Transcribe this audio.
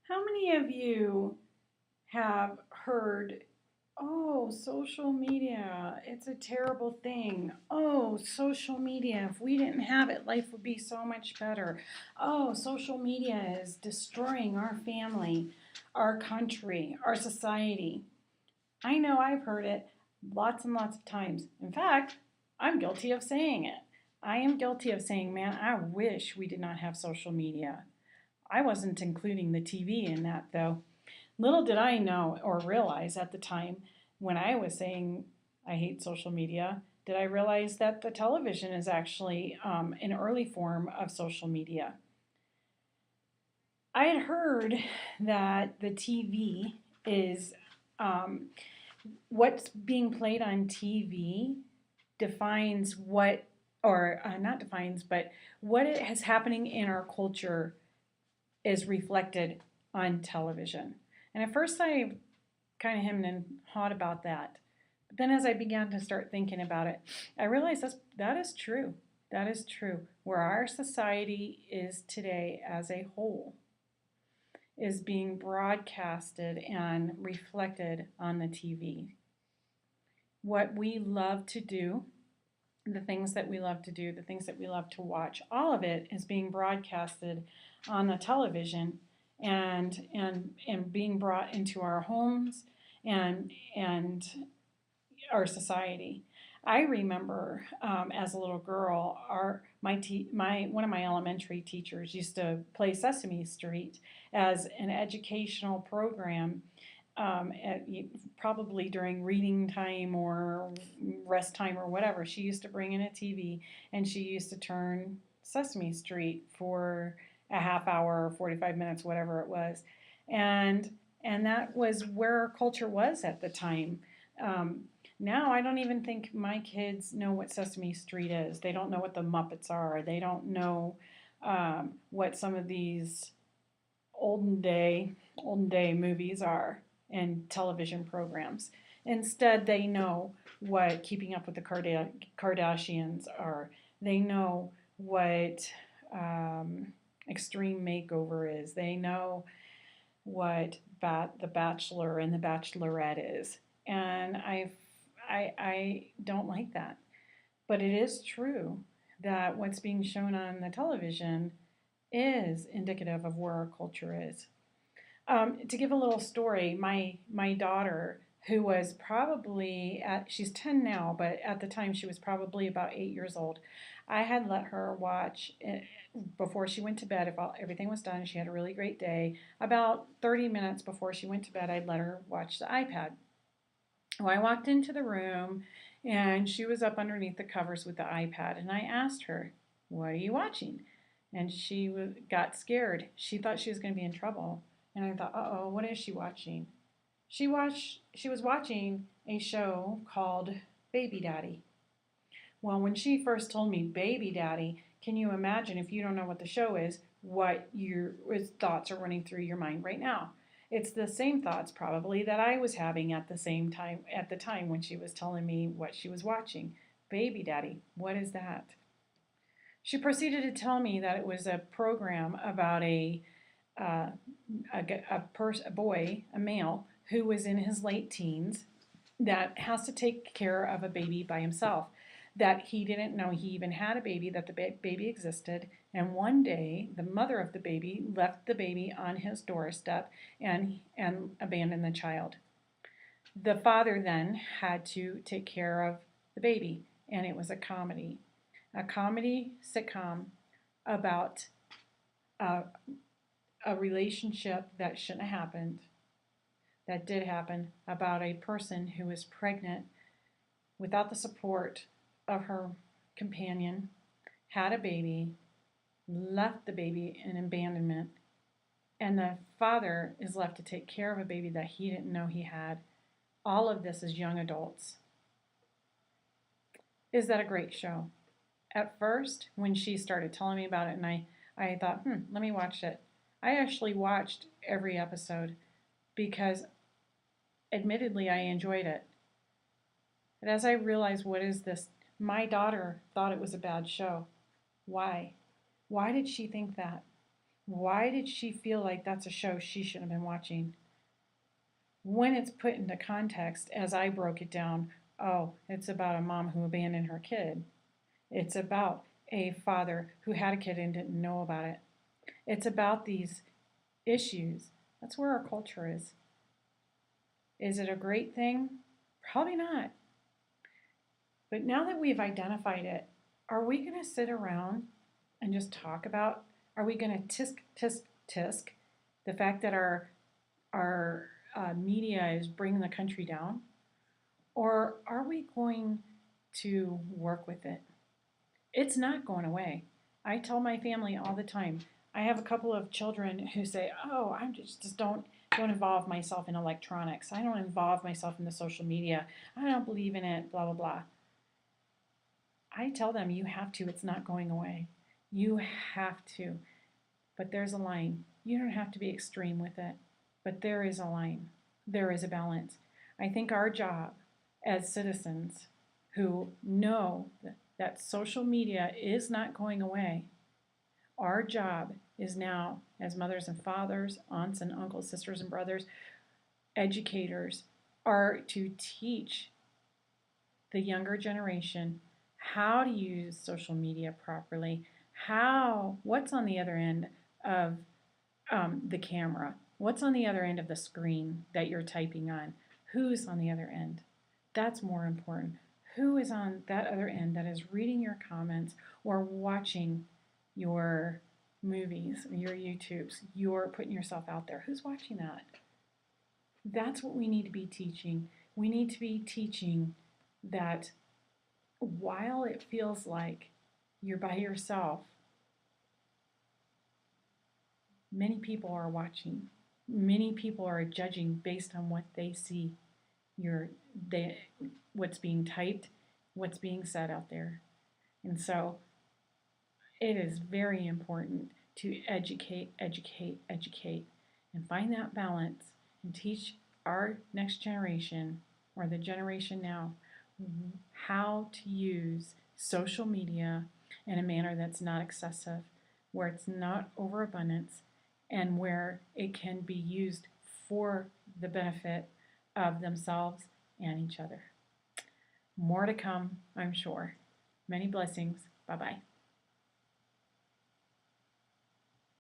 How many of you have heard, oh, social media, it's a terrible thing. Oh, social media, if we didn't have it, life would be so much better. Oh, social media is destroying our family, our country, our society. I know I've heard it lots and lots of times. In fact, I'm guilty of saying it. I am guilty of saying, man, I wish we did not have social media. I wasn't including the TV in that, though. Little did I know or realize at the time when I was saying I hate social media, did I realize that the television is actually an early form of social media. I had heard that the TV is um, what's being played on TV defines what, or not defines, but what it is happening in our culture is reflected on television. And at first I kind of hemmed and hawed about that. But then as I began to start thinking about it, I realized that is true. That is true. Where our society is today as a whole is being broadcasted and reflected on the TV. What we love to do, the things that we love to do, the things that we love to watch, all of it is being broadcasted on the television and being brought into our homes and our society. I remember as a little girl, my one of my elementary teachers used to play Sesame Street as an educational program, at, probably during reading time or rest time or whatever. She used to bring in a TV and she used to turn Sesame Street for a half hour or 45 minutes, whatever it was. And and that was where our culture was at the time. Um, Now I don't even think my kids know what Sesame Street is. They don't know what the Muppets are. They don't know what some of these olden day olden day movies are and television programs. Instead, they know what Keeping Up with the Kardashians are. They know what Extreme Makeover is. They know what The Bachelor and The Bachelorette is. And I don't like that. But it is true that what's being shown on the television is indicative of where our culture is. To give a little story, my daughter, who was probably she's 10 now, but at the time she was probably about 8 years old. I had let her watch it before she went to bed. If everything was done, she had a really great day. About 30 minutes before she went to bed, I'd let her watch the iPad. Well, I walked into the room and she was up underneath the covers with the iPad, and I asked her, "What are you watching?" And she got scared. She thought she was going to be in trouble. And I thought, "Uh-oh, what is she watching?" She was watching a show called Baby Daddy. Well, when she first told me Baby Daddy, can you imagine, if you don't know what the show is, what your thoughts are running through your mind right now? It's the same thoughts probably that I was having at the time when she was telling me what she was watching. Baby Daddy, what is that? She proceeded to tell me that it was a program about uh, a boy, a male, who was in his late teens that has to take care of a baby by himself. That he didn't know he even had a baby, that the baby existed. And one day, the mother of the baby left the baby on his doorstep and abandoned the child. The father then had to take care of the baby, and it was a comedy sitcom about a, a relationship that shouldn't have happened, that did happen, about a person who was pregnant without the support of her companion, had a baby, left the baby in abandonment, and the father is left to take care of a baby that he didn't know he had. All of this is young adults. Is that a great show? At first, when she started telling me about it, and I thought, let me watch it. I actually watched every episode because admittedly I enjoyed it. But as I realized, what is this? My daughter thought it was a bad show. Why? Why did she think that? Why did she feel like that's a show she shouldn't have been watching? When it's put into context, as I broke it down, oh, it's about a mom who abandoned her kid. It's about a father who had a kid and didn't know about it. It's about these issues. That's where our culture is. Is it a great thing? Probably not. But now that we've identified it, are we going to sit around and just talk about? Are we going to tisk tisk tisk the fact that our media is bringing the country down, or are we going to work with it? It's not going away. I tell my family all the time. I have a couple of children who say, "Oh, I'm just don't involve myself in electronics. I don't involve myself in the social media. I don't believe in it, blah blah blah." I tell them, "You have to. It's not going away. You have to." But there's a line. You don't have to be extreme with it, but there is a line. There is a balance. I think our job as citizens who know that social media is not going away, our job is now, as mothers and fathers, aunts and uncles, sisters and brothers, educators, are to teach the younger generation how to use social media properly, what's on the other end of the camera, what's on the other end of the screen that you're typing on, who's on the other end. That's more important. Who is on that other end that is reading your comments or watching your movies, your YouTubes, you're putting yourself out there. Who's watching that? That's what we need to be teaching. We need to be teaching that while it feels like you're by yourself, many people are watching. Many people are judging based on what they see, your they, what's being typed, what's being said out there. And so it is very important to educate, educate, educate, and find that balance and teach our next generation or the generation now how to use social media in a manner that's not excessive, where it's not overabundance, and where it can be used for the benefit of themselves and each other. More to come, I'm sure. Many blessings. Bye bye.